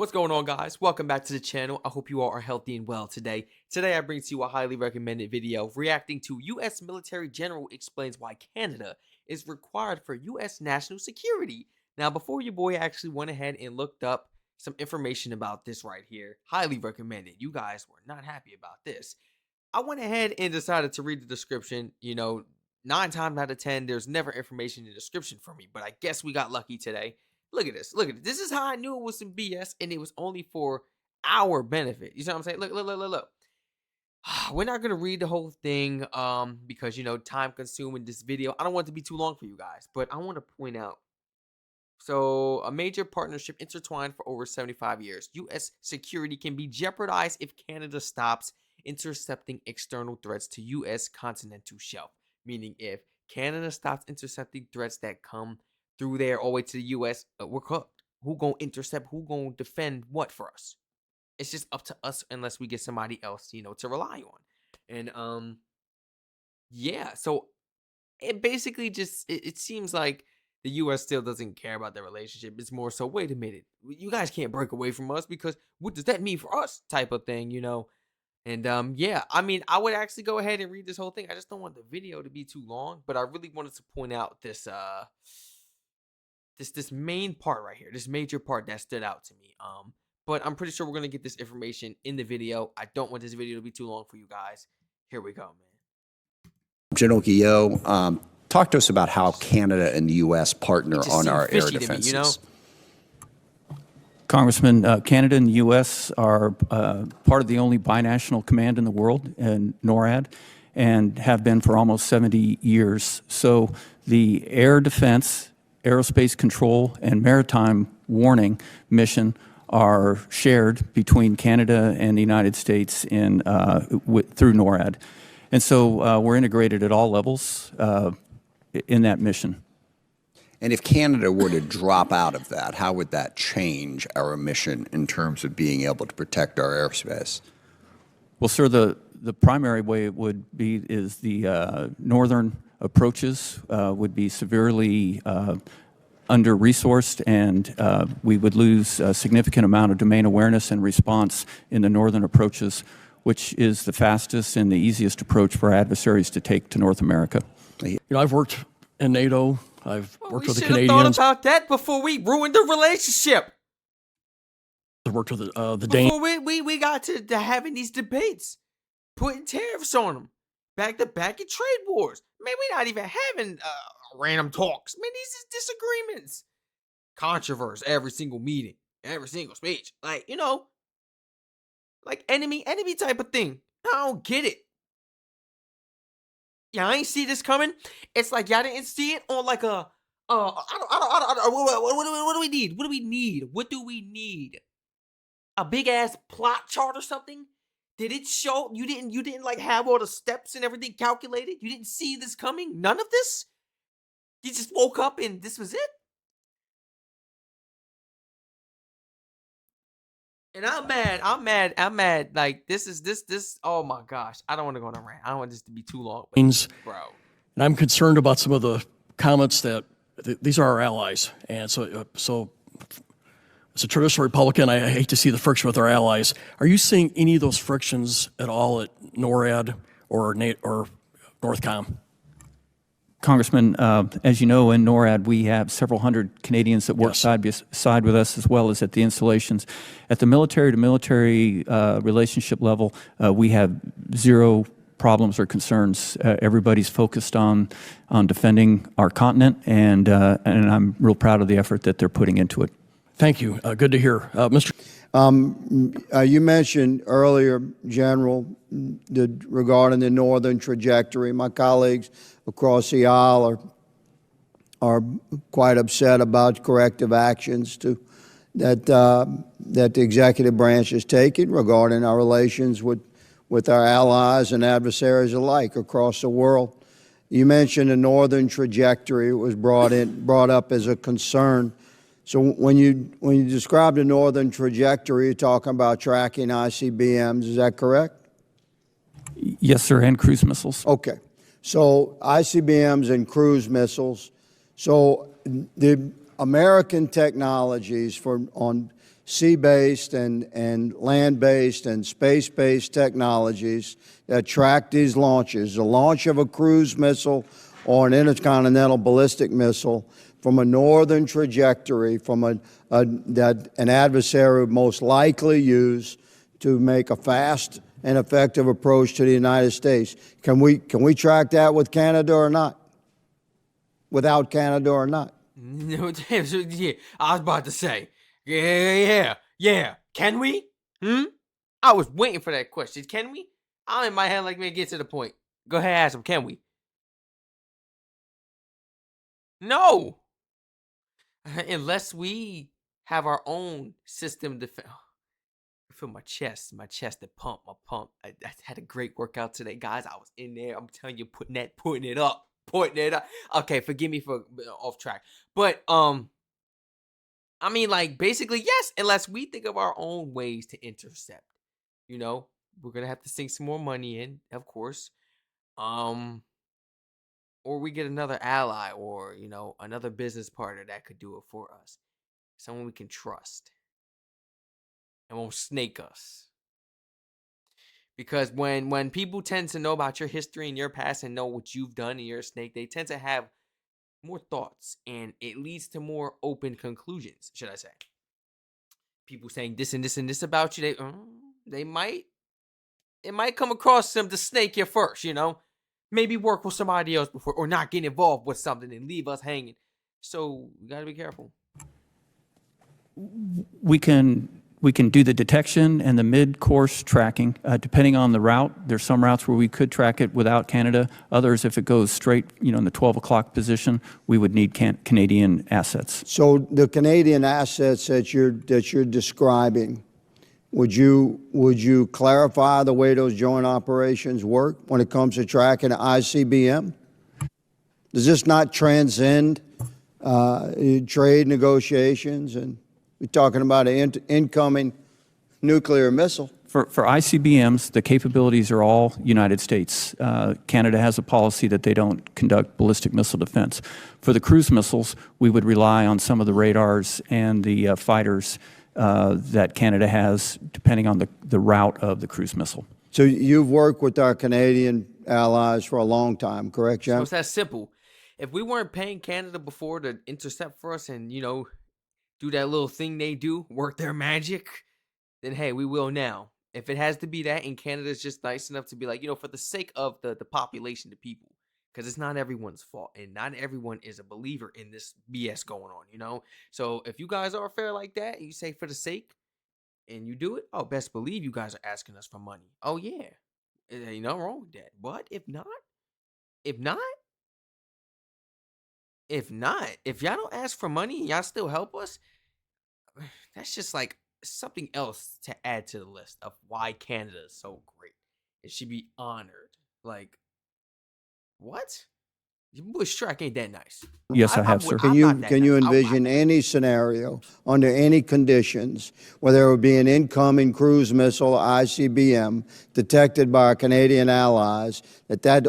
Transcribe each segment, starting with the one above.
What's going on, guys? Welcome back to the channel. I hope you all are healthy and well today. Today I bring to you a highly recommended video reacting to U.S. military general explains why Canada is required for U.S. national security. Now, before your boy actually went ahead and looked up some information about this right here, highly recommended. You guys were not happy about this. I went ahead and decided to read the description. 9 times out of 10, there's never information in the description for me, but I guess we got lucky today. Look at this. Look at it. This is how I knew it was some BS, and it was only for our benefit. You see what I'm saying? Look. We're not gonna read the whole thing, because time consuming this video. I don't want it to be too long for you guys, but I want to point out. So, a major partnership intertwined for over 75 years. U.S. security can be jeopardized if Canada stops intercepting external threats to U.S. continental shelf. Meaning, if Canada stops intercepting threats that come through there all the way to the U.S., we're cooked. Who gonna intercept? Who gonna defend what for us? It's just up to us unless we get somebody else, to rely on. And yeah. So it basically just it seems like the U.S. still doesn't care about the relationship. It's more so, wait a minute, you guys can't break away from us because what does that mean for us? Type of thing, And yeah, I mean, I would actually go ahead and read this whole thing. I just don't want the video to be too long, but I really wanted to point out this this main part right here, this major part that stood out to me. But I'm pretty sure we're gonna get this information in the video. I don't want this video to be too long for you guys. Here we go, man. General Guillot, talk to us about how Canada and the U.S. partner on our air defenses. Congressman, Canada and the U.S. are part of the only binational command in the world, in NORAD, and have been for almost 70 years. So the air defense, aerospace control, and maritime warning mission are shared between Canada and the United States through NORAD. And so we're integrated at all levels in that mission. And if Canada were to drop out of that, how would that change our mission in terms of being able to protect our airspace? Well, sir, the primary way it would be is the northern approaches would be severely under-resourced, and we would lose a significant amount of domain awareness and response in the northern approaches, which is the fastest and the easiest approach for adversaries to take to North America. I've worked in NATO. I've worked with the Canadians. We should have thought about that before we ruined the relationship. I've worked with the Danes. Before we got to having these debates, putting tariffs on them, back to back in trade wars. Man, we're not even having random talks. Man, these is disagreements, controversy every single meeting, every single speech. Like like enemy type of thing. I don't get it. Y'all ain't see this coming. It's like y'all didn't see it on like a what do we need? What do we need? What do we need? A big ass plot chart or something? Did it show you didn't like have all the steps and everything calculated? You didn't see this coming? None of this? You just woke up and this was it? And I'm mad. Like this. Oh my gosh. I don't want to go on a rant. I don't want this to be too long. Bro. And I'm concerned about some of the comments that these are our allies. And so as a traditional Republican, I hate to see the friction with our allies. Are you seeing any of those frictions at all at NORAD or NORTHCOM? Congressman, as you know, in NORAD, we have several hundred Canadians that work side by side with us, as well as at the installations. At the military-to-military relationship level, we have zero problems or concerns. Everybody's focused on defending our continent, and I'm real proud of the effort that they're putting into it. Thank you. Good to hear. Mr. You mentioned earlier, General, regarding the northern trajectory. My colleagues across the aisle are quite upset about corrective actions that the executive branch is taking regarding our relations with our allies and adversaries alike across the world. You mentioned the northern trajectory was brought up as a concern. So when you describe the northern trajectory, you're talking about tracking ICBMs, is that correct? Yes, sir, and cruise missiles. Okay. So ICBMs and cruise missiles. So the American technologies on sea-based and land-based and space-based technologies that track these launches. The launch of a cruise missile or an intercontinental ballistic missile from a northern trajectory, from that an adversary would most likely use to make a fast and effective approach to the United States. Can we track that with Canada or not? Without Canada or not? No, yeah, I was about to say, yeah. Can we? I was waiting for that question. Can we? I'm in my head like, man, get to the point. Go ahead, ask him. Can we? No, unless we have our own system defense. I feel my chest to pump, I had a great workout today, guys. I was in there. I'm telling you, putting it up. Okay, forgive me for off track, but I mean, like, basically, yes, unless we think of our own ways to intercept. You know, we're gonna have to sink some more money in, of course. Um, or we get another ally, or another business partner that could do it for us. Someone we can trust and won't snake us. Because when people tend to know about your history and your past and know what you've done and you're a snake, they tend to have more thoughts, and it leads to more open conclusions, should I say. People saying this and this and this about you, it might come across them to snake you first, maybe work with somebody else before, or not get involved with something and leave us hanging. So we gotta be careful. We can do the detection and the mid-course tracking, depending on the route. There's some routes where we could track it without Canada. Others, if it goes straight, in the 12 o'clock position, we would need Canadian assets. So the Canadian assets that you're describing, would you clarify the way those joint operations work when it comes to tracking ICBM? Does this not transcend trade negotiations? And we're talking about an incoming nuclear missile. For ICBMs, the capabilities are all United States. Canada has a policy that they don't conduct ballistic missile defense. For the cruise missiles, we would rely on some of the radars and the fighters that Canada has, depending on the route of the cruise missile. So you've worked with our Canadian allies for a long time, correct, John? So it's that simple. If we weren't paying Canada before to intercept for us and, do that little thing they do, work their magic, then hey, we will now. If it has to be that, and Canada's just nice enough to be like, for the sake of the population, the people, because it's not everyone's fault, and not everyone is a believer in this BS going on, So if you guys are fair like that, and you say for the sake, and you do it, oh, best believe you guys are asking us for money. Oh yeah, ain't nothing wrong with that. But if y'all don't ask for money and y'all still help us, that's just like something else to add to the list of why Canada is so great. It should be honored. Like, what? Your boy Strac ain't that nice. Yes, I have, sir. Can you envision any scenario under any conditions where there would be an incoming cruise missile ICBM detected by our Canadian allies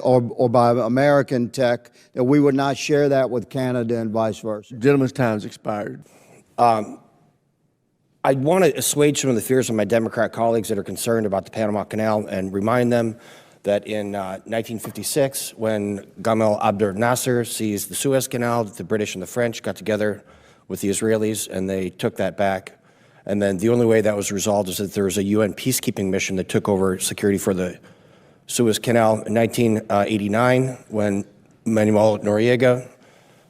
or by American tech, that we would not share that with Canada and vice versa? Gentleman's time's expired. I want to assuage some of the fears of my Democrat colleagues that are concerned about the Panama Canal and remind them that in 1956, when Gamal Abdel Nasser seized the Suez Canal, the British and the French got together with the Israelis and they took that back. And then the only way that was resolved is that there was a UN peacekeeping mission that took over security for the Suez Canal. In 1989, when Manuel Noriega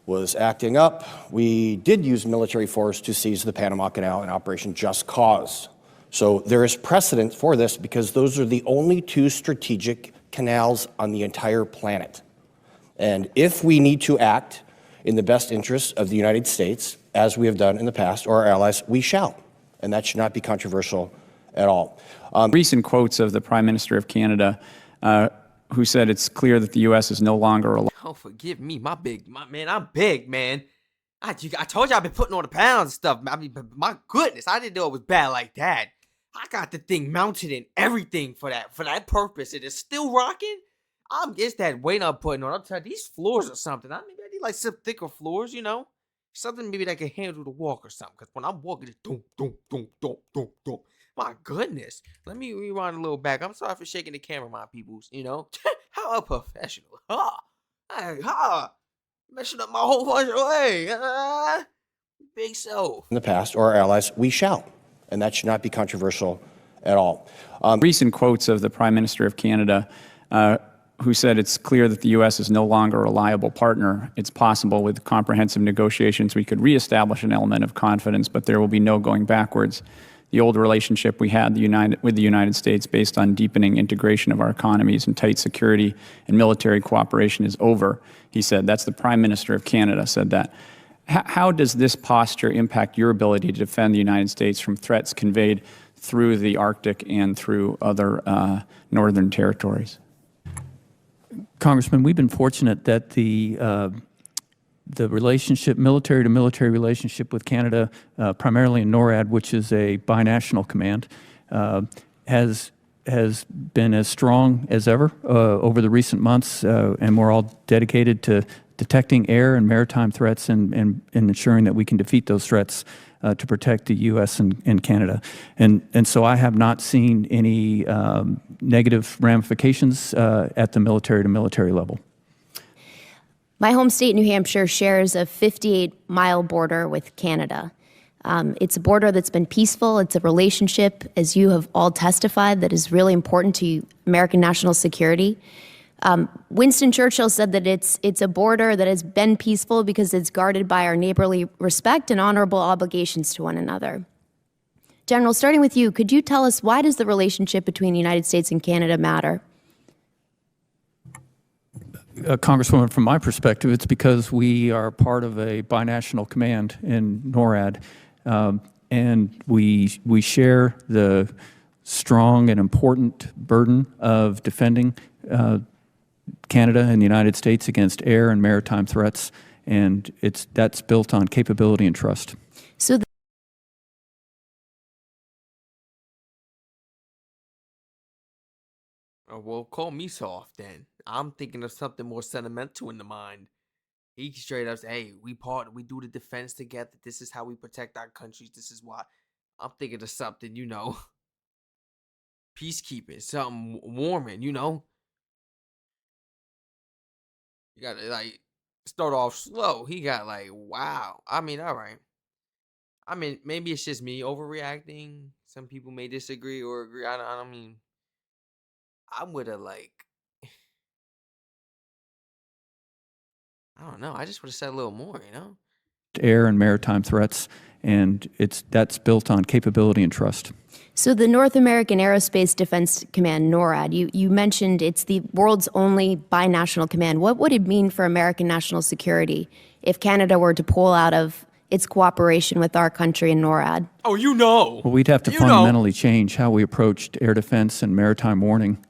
was acting up, we did use military force to seize the Panama Canal in Operation Just Cause. So there is precedent for this because those are the only two strategic canals on the entire planet. And if we need to act in the best interests of the United States, as we have done in the past, or our allies, we shall. And that should not be controversial at all. Recent quotes of the Prime Minister of Canada, who said it's clear that the U.S. is no longer a... Oh, forgive me, I'm big, man. I told you I've been putting on the pounds and stuff. I mean, my goodness, I didn't know it was bad like that. I got the thing mounted and everything for that purpose. It is still rocking. It's that weight I'm putting on. I'm telling you, these floors or something. I need like some thicker floors, Something maybe that can handle the walk or something. Because when I'm walking, it's doom, doom, doom, doom, doom, doom. My goodness. Let me rewind a little back. I'm sorry for shaking the camera, my peoples. You know, how unprofessional. Ha! Messing up my whole fucking way. Big self. in the past, or our allies, we shall. And that should not be controversial at all. Recent quotes of the Prime Minister of Canada, who said it's clear that the U.S. is no longer a reliable partner. It's possible with comprehensive negotiations we could reestablish an element of confidence, but there will be no going backwards. The old relationship we had with the United States based on deepening integration of our economies and tight security and military cooperation is over, he said. That's the Prime Minister of Canada said that. How does this posture impact your ability to defend the United States from threats conveyed through the Arctic and through other northern territories? Congressman, we've been fortunate that the relationship, military-to-military relationship with Canada, primarily in NORAD, which is a binational command, has been as strong as ever over the recent months, and we're all dedicated to detecting air and maritime threats and ensuring that we can defeat those threats to protect the U.S. and Canada. And so I have not seen any negative ramifications at the military-to-military level. My home state, New Hampshire, shares a 58-mile border with Canada. It's a border that's been peaceful. It's a relationship, as you have all testified, that is really important to American national security. Winston Churchill said that it's a border that has been peaceful because it's guarded by our neighborly respect and honorable obligations to one another. General, starting with you, could you tell us why does the relationship between the United States and Canada matter? Congresswoman, from my perspective, it's because we are part of a binational command in NORAD, and we share the strong and important burden of defending Canada and the United States against air and maritime threats, and that's built on capability and trust. So Oh, well, call me soft then. I'm thinking of something more sentimental in the mind. He straight up said, hey, we do the defense together. This is how we protect our countries. This is why. I'm thinking of something, you know, peacekeeping, something warming, you know. You gotta, like, start off slow. He got, like, wow. I mean, all right. I mean, maybe it's just me overreacting. Some people may disagree or agree. I don't mean, I would have, like, I don't know. I just would have said a little more, you know? Air and maritime threats, and that's built on capability and trust. So the North American Aerospace Defense Command, NORAD, you mentioned it's the world's only binational command. What would it mean for American national security if Canada were to pull out of its cooperation with our country in NORAD? Oh, you know. Well, we'd have to fundamentally change how we approached air defense and maritime warning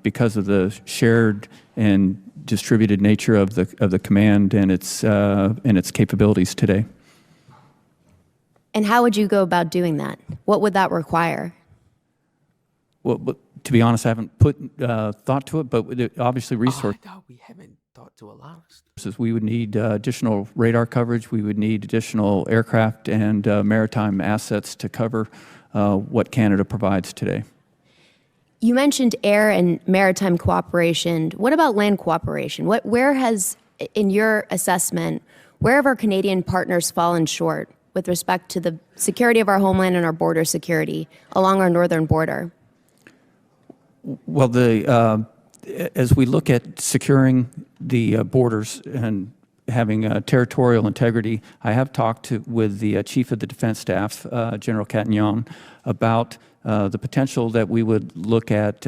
because of the shared and distributed nature of the command and its capabilities today. And how would you go about doing that? What would that require? Well, but to be honest, I haven't put thought to it, but obviously resources. I thought we haven't thought to a lot of stuff. We would need additional radar coverage. We would need additional aircraft and maritime assets to cover what Canada provides today. You mentioned air and maritime cooperation. What about land cooperation? Where has, in your assessment, where have our Canadian partners fallen short with respect to the security of our homeland and our border security along our northern border? Well, as we look at securing the borders and having territorial integrity, I have talked with the Chief of the Defense Staff, General Cattignon, about the potential that we would look at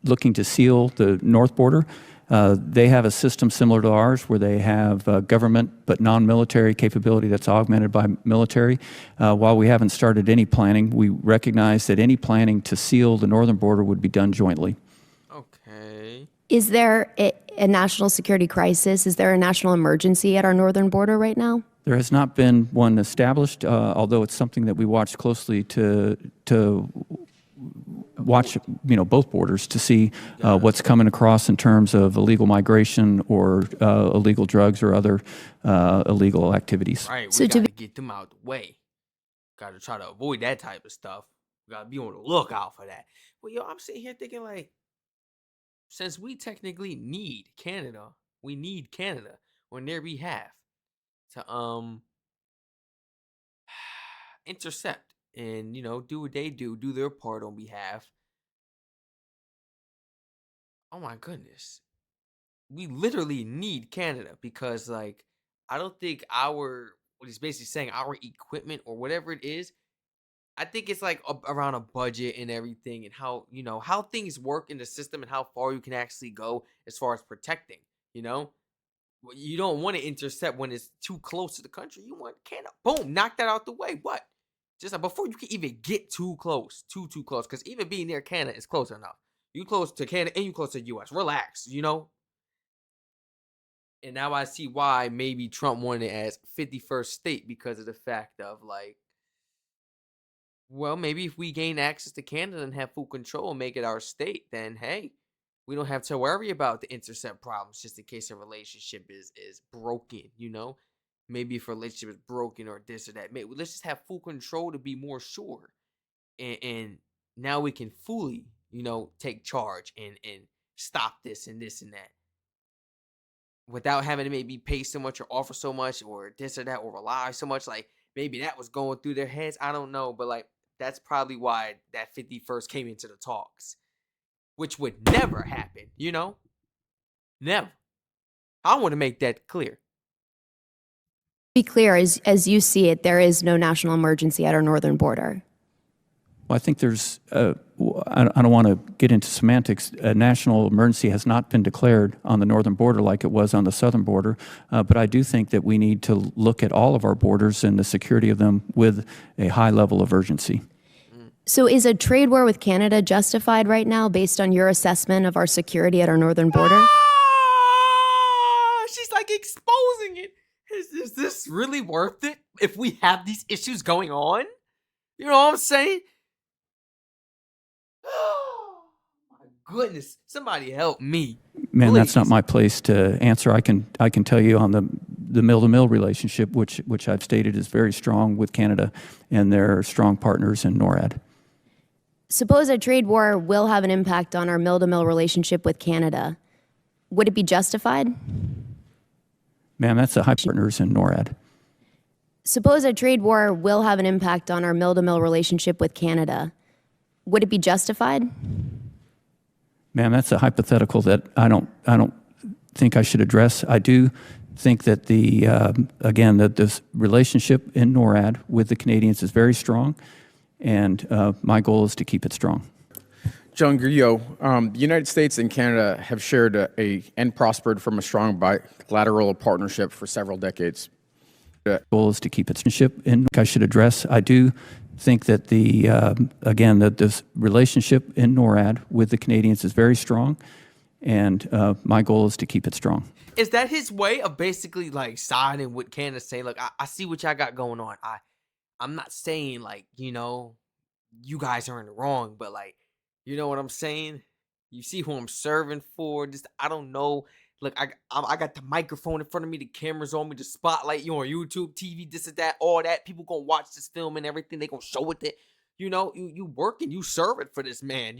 looking to seal the north border. They have a system similar to ours where they have government but non-military capability that's augmented by military. While we haven't started any planning, we recognize that any planning to seal the northern border would be done jointly. Okay. Is there a national security crisis? Is there a national emergency at our northern border right now? There has not been one established, although it's something that we watch closely to watch, both borders to see what's coming across in terms of illegal migration or illegal drugs or other illegal activities. Right, we So to gotta get them out the way. Gotta try to avoid that type of stuff. We gotta be on the lookout for that. Well, yo, I'm sitting here thinking like, since we technically need Canada, we need Canada on their behalf to intercept and do what they do their part on behalf. Oh my goodness, we literally need Canada because like I don't think what he's basically saying, our equipment or whatever it is, I think it's like around a budget and everything, and how how things work in the system and how far you can actually go as far as protecting. You know, you don't want to intercept when it's too close to the country. You want Canada, boom, knock that out the way. But just like before you can even get too close, too close, because even being near Canada is close enough. You close to Canada and you close to the U.S. Relax, And now I see why maybe Trump wanted it as 51st state because of the fact of like, well, maybe if we gain access to Canada and have full control and make it our state, then hey, we don't have to worry about the intercept problems just in case a relationship is broken. Maybe if a relationship is broken or this or that. Maybe let's just have full control to be more sure. And now we can fully, take charge and stop this and that without having to maybe pay so much or offer so much or this or that or rely so much. Like maybe that was going through their heads. I don't know. But like that's probably why that 51st came into the talks, which would never happen. Never. I want to make that clear. be clear, as you see it, there is no national emergency at our northern border. Well, I think there's, I don't want to get into semantics. A national emergency has not been declared on the northern border like it was on the southern border, but I do think that we need to look at all of our borders and the security of them with a high level of urgency. So is a trade war with Canada justified right now based on your assessment of our security at our northern border? She's like exposing it. Is this really worth it if we have these issues going on? You know what I'm saying? Oh my goodness. Somebody help me. Man, that's not Please. my place to answer. I can tell you on the mill-to-mill relationship, which I've stated is very strong with Canada, and they're strong partners in NORAD. Suppose a trade war will have an impact on our mill-to-mill relationship with Canada. Would it be justified? Man, that's a high partners in NORAD. Suppose a trade war will have an impact on our mill-to-mill relationship with Canada. Would it be justified? Ma'am, that's a hypothetical that I don't think I should address. I do think that that this relationship in NORAD with the Canadians is very strong, and my goal is to keep it strong. John Grillo, the United States and Canada have shared and prospered from a strong bilateral partnership for several decades. Goal is to keep it in. I should address. I do think that that this relationship in NORAD with the Canadians is very strong, and my goal is to keep it strong. Is that his way of basically like siding with Canada, saying, look, I see what y'all got going on. I'm not saying like, you guys are in the wrong, but like, you know what I'm saying? You see who I'm serving for. Just, I don't know. Look, I got the microphone in front of me, the cameras on me, the spotlight, you on YouTube, TV, this and that, all that. People gonna watch this film and everything. They gonna show it that, you working, you serving for this man.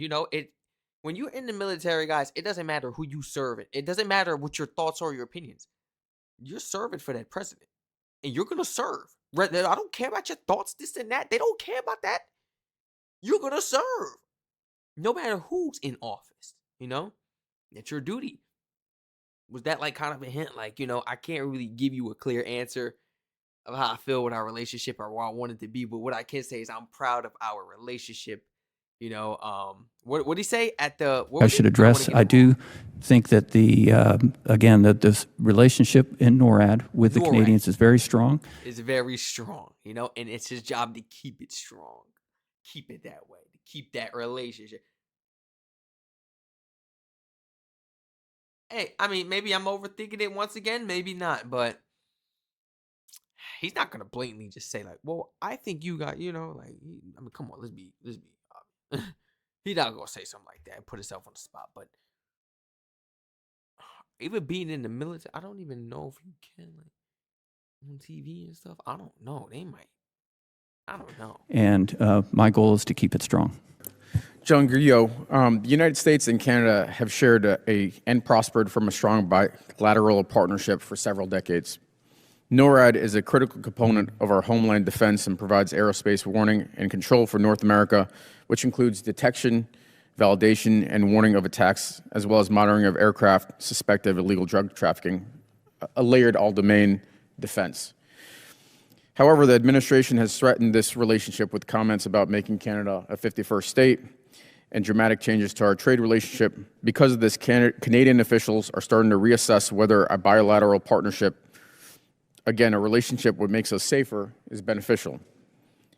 When you're in the military, guys, it doesn't matter who you serve it. It doesn't matter what your thoughts are or your opinions. You're serving for that president. And you're gonna serve. I don't care about your thoughts, this and that. They don't care about that. You're gonna serve. No matter who's in office, it's your duty. Was that like kind of a hint? Like, I can't really give you a clear answer of how I feel with our relationship or where I want it to be. But what I can say is I'm proud of our relationship. What did he say at the? I should address. I do think that that this relationship in NORAD with the Canadians is very strong. It's very strong, and it's his job to keep it strong, keep it that way, to keep that relationship. Hey, I mean, maybe I'm overthinking it once again, maybe not, but he's not gonna blatantly just say like, "Well, I think you got," like, I mean, come on, let's be. He not gonna say something like that and put himself on the spot. But even being in the military, I don't even know if you can like on TV and stuff. I don't know. They might. I don't know. And my goal is to keep it strong. John Grillo, the United States and Canada have shared and prospered from a strong bilateral partnership for several decades. NORAD is a critical component of our homeland defense and provides aerospace warning and control for North America, which includes detection, validation, and warning of attacks, as well as monitoring of aircraft suspected of illegal drug trafficking, a layered all-domain defense. However, the administration has threatened this relationship with comments about making Canada a 51st state and dramatic changes to our trade relationship. Because of this, Canadian officials are starting to reassess whether a bilateral partnership, again, a relationship what makes us safer, is beneficial.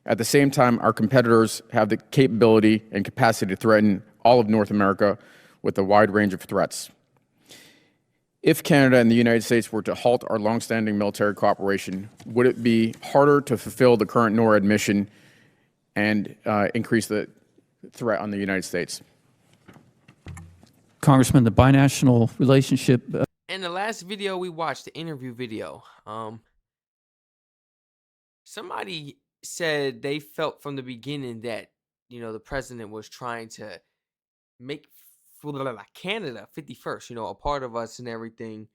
At the same time, our competitors have the capability and capacity to threaten all of North America with a wide range of threats. If Canada and the United States were to halt our longstanding military cooperation, would it be harder to fulfill the current NORAD mission and increase the threat on the United States? Congressman, the binational relationship. In the last video we watched, the interview video, somebody said they felt from the beginning that, the president was trying to make Canada 51st, a part of us and everything,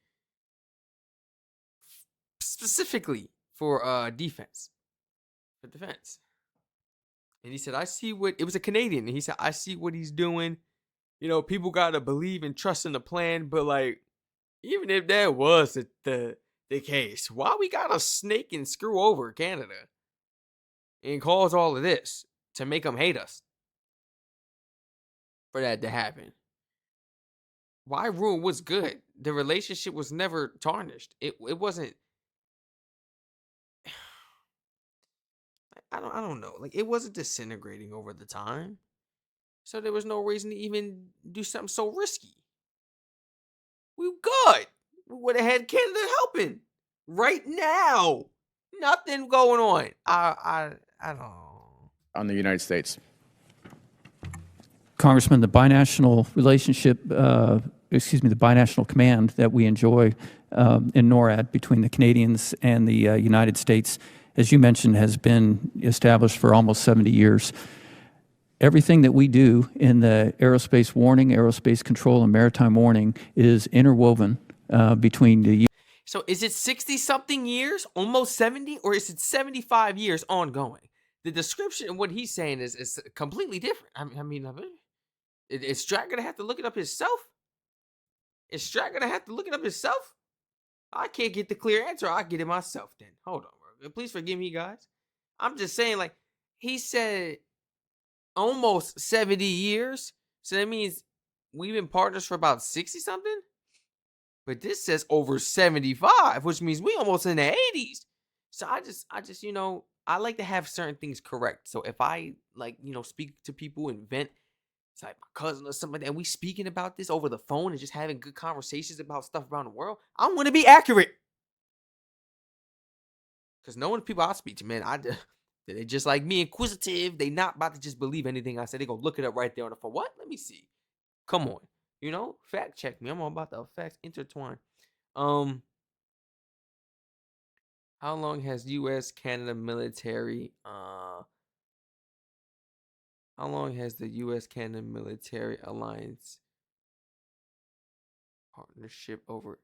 specifically for defense, for defense. And he said, I see what, it was a Canadian, and he said, I see what he's doing. People got to believe and trust in the plan, but like, even if that was the case, why we got to snake and screw over Canada and cause all of this to make them hate us for that to happen? Why ruin what's good? The relationship was never tarnished. It wasn't. I don't know. Like, it wasn't disintegrating over the time, so there was no reason to even do something so risky. We good. We would have had Canada helping right now. Nothing going on. I don't know. On the United States. Congressman, the binational relationship, the binational command that we enjoy in NORAD between the Canadians and the United States, as you mentioned, has been established for almost 70 years. Everything that we do in the aerospace warning, aerospace control, and maritime warning is interwoven between the So is it 60-something years, almost 70, or is it 75 years ongoing? The description of what he's saying is completely different. I mean, is Strac going to have to look it up himself? Is Strac going to have to look it up himself? I can't get the clear answer. I'll get it myself then. Hold on, bro. Please forgive me, guys. I'm just saying, like, he said almost 70 years. So that means we've been partners for about 60-something? But this says over 75, which means we almost in the 80s. So I just, I like to have certain things correct. So if I, like, speak to people and vent, it's like my cousin or something, and we speaking about this over the phone and just having good conversations about stuff around the world, I want to be accurate. Because knowing the people I speak to, man, they just like me, inquisitive. They not about to just believe anything I say. They gonna look it up right there on the phone. What? Let me see. Come on. Fact check me. I'm all about the facts intertwine. How long has U.S. Canada military? How long has the U.S. Canada military alliance partnership over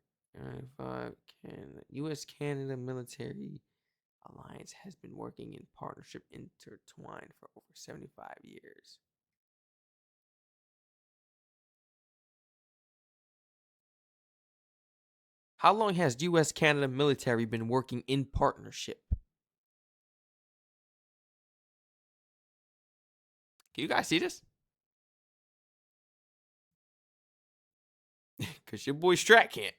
5 Canada? U.S. Canada military alliance has been working in partnership intertwined for over 75 years. How long has U.S. Canada military been working in partnership? Can you guys see this? Because your boy Strac can't.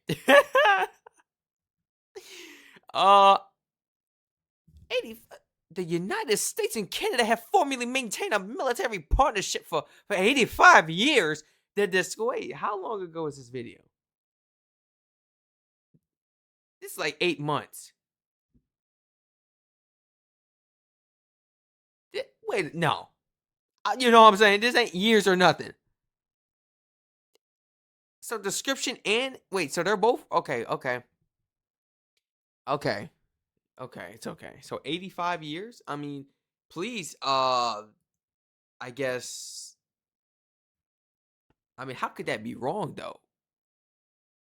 80. The United States and Canada have formally maintained a military partnership for 85 years. Wait, how long ago is this video? This is like 8 months. Wait, no. You know what I'm saying? This ain't years or nothing. So description and wait, so they're both okay, okay. Okay. Okay, it's okay. So 85 years? I mean, please I guess I mean, how could that be wrong though?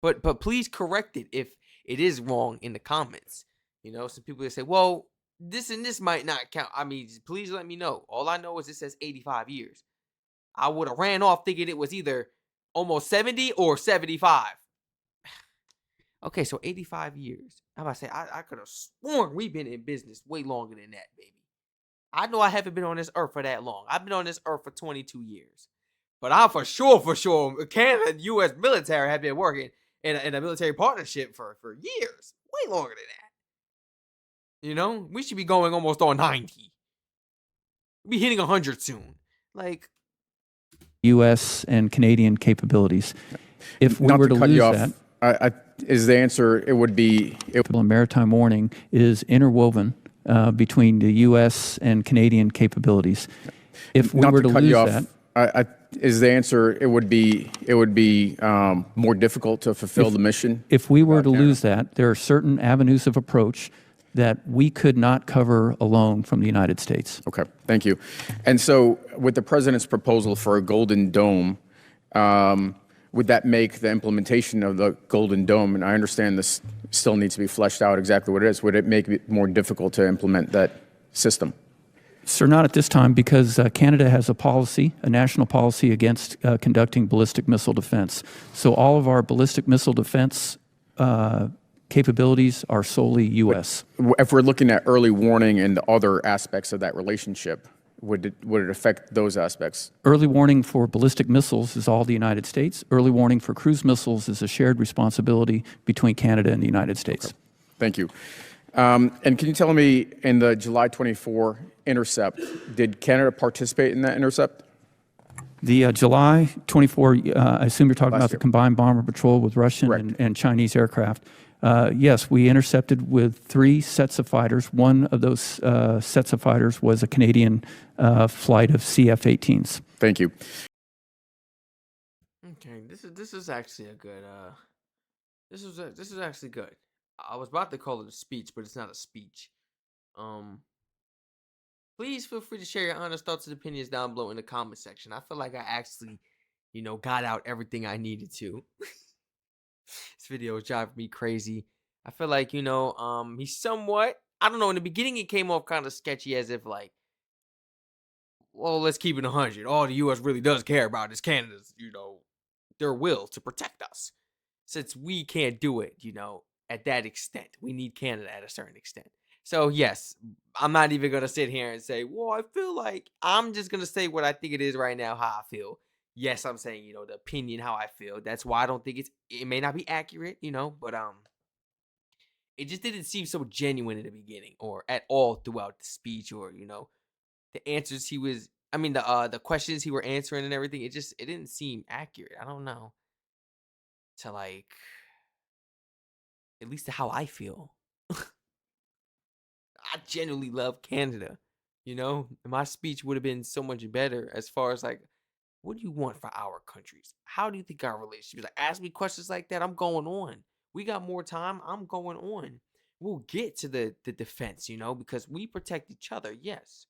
But please correct it if it is wrong in the comments. You know, some people that say, "Well, this and this might not count." I mean, please let me know. All I know is it says 85 years. I would have ran off thinking it was either almost 70 or 75. Okay, so 85 years. I'm about to say, I could have sworn we've been in business way longer than that, baby. I know I haven't been on this earth for that long. I've been on this earth for 22 years. But I'm for sure, Canada and U.S. military have been working in a military partnership for years. Way longer than that. You know? We should be going almost on 90. We'll be hitting 100 soon. Like, U.S. and Canadian capabilities. If we Not were to to cut lose you off, that, is the answer, it would be, maritime warning is interwoven between the U.S. and Canadian capabilities. If we not were to to cut lose you off, that, is the answer, it would be more difficult to fulfill the mission? if we were to Canada. lose that, there are certain avenues of approach that we could not cover alone from the United States. Okay, thank you. And so with the president's proposal for a Golden Dome, would that make the implementation of the Golden Dome, and I understand this still needs to be fleshed out exactly what it is, would it make it more difficult to implement that system? Sir, not at this time, because Canada has a policy, a national policy against conducting ballistic missile defense. So all of our ballistic missile defense capabilities are solely U.S. If we're looking at early warning and other aspects of that relationship, would it affect those aspects? Early warning for ballistic missiles is all the United States. Early warning for cruise missiles is a shared responsibility between Canada and the United States. Okay. Thank you. And can you tell me, in the July 24 intercept, did Canada participate in that intercept? The July 24, I assume you're talking Last about year. the combined bomber patrol with Russian Correct. and Chinese aircraft. Yes, we intercepted with 3 sets of fighters. One of those sets of fighters was a Canadian flight of CF-18s. Thank you. okay, this is actually a good this is actually good. I was about to call it a speech, but it's not a speech. Please feel free to share your honest thoughts and opinions down below in the comment section. I feel like I actually, got out everything I needed to. This video is driving me crazy. I feel like, he's somewhat, I don't know, in the beginning it came off kind of sketchy as if like, well, let's keep it 100. All the U.S. really does care about is Canada's, their will to protect us. Since we can't do it, at that extent. We need Canada at a certain extent. So, yes, I'm not even going to sit here and say, well, I feel like, I'm just going to say what I think it is right now, how I feel. Yes, I'm saying, the opinion, how I feel. That's why I don't think it may not be accurate, but it just didn't seem so genuine in the beginning or at all throughout the speech or, the answers the questions he were answering and everything. It didn't seem accurate. I don't know. To like, at least to how I feel. I genuinely love Canada. My speech would have been so much better as far as like, what do you want for our countries? How do you think our relationship is? Like, ask me questions like that. I'm going on. We got more time. I'm going on. We'll get to the defense, because we protect each other. Yes,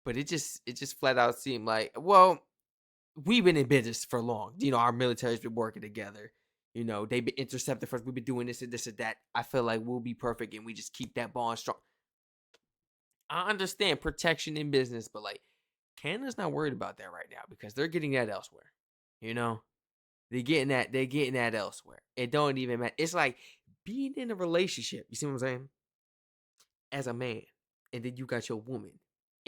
but it just flat out seemed like, well, we've been in business for long. Our military's been working together. They've been intercepted first. We've been doing this and this and that. I feel like we'll be perfect and we just keep that bond strong. I understand protection in business, but like Canada's not worried about that right now because they're getting that elsewhere. They're getting that elsewhere. It don't even matter. It's like being in a relationship. You see what I'm saying? As a man, and then you got your woman,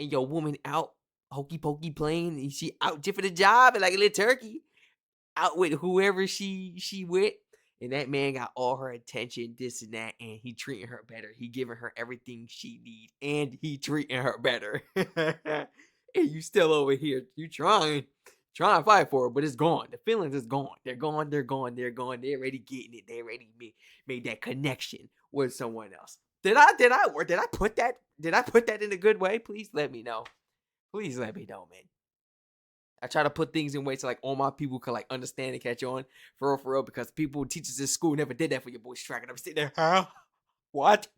and your woman out hokey pokey playing, and she out for the job and like a little turkey, out with whoever she with. And that man got all her attention, this and that, and he treating her better. He giving her everything she needs, and he treating her better. And you still over here, you trying to fight for her, but it's gone. The feelings is gone. They're gone. They're already getting it. They already made that connection with someone else. Did I put that in a good way? Please let me know. Please let me know, man. I try to put things in ways so like all my people could like understand and catch on for real, because people, teachers in school never did that for your boy Strac. And I'm sitting there, huh? What?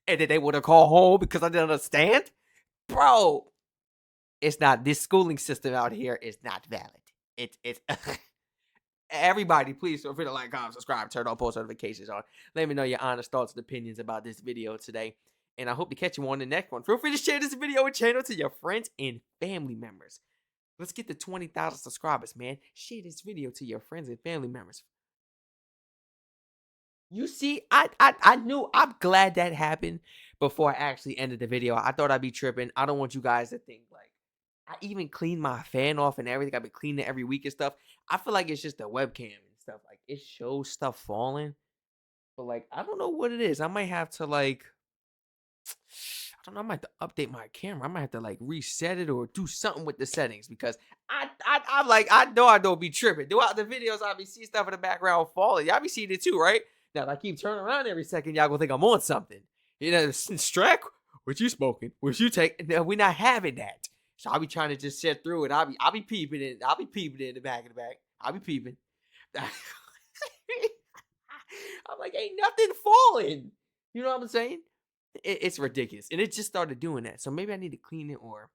And then they would have called home because I didn't understand? Bro, it's not, this schooling system out here is not valid. It's everybody, please feel free to like, comment, subscribe, turn on post notifications on. Let me know your honest thoughts and opinions about this video today. And I hope to catch you on the next one. Feel free to share this video and channel to your friends and family members. Let's get to 20,000 subscribers, man. Share this video to your friends and family members. You see, I knew, I'm glad that happened before I actually ended the video. I thought I'd be tripping. I don't want you guys to think like, I even cleaned my fan off and everything. I've been cleaning it every week and stuff. I feel like it's just the webcam and stuff. Like, it shows stuff falling. But like, I don't know what it is. I might have to like, I don't know, I might have to update my camera. I might have to like reset it or do something with the settings, because I'm like, I know I don't be tripping. Throughout the videos, I be seeing stuff in the background falling. Y'all be seeing it too, right? Now, if I keep turning around every second, y'all gonna think I'm on something. You know, Strac, what you smoking? What you take? No, we're not having that. So I'll be trying to just sit through it. I'll be peeping it. I'll be peeping it in the back of the back. I'll be peeping. I'm like, ain't nothing falling. You know what I'm saying? It's ridiculous. And it just started doing that. So maybe I need to clean it or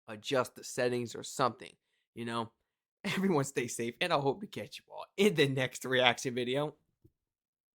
adjust the settings or something. You know? Everyone stay safe, and I hope to catch you all in the next reaction video.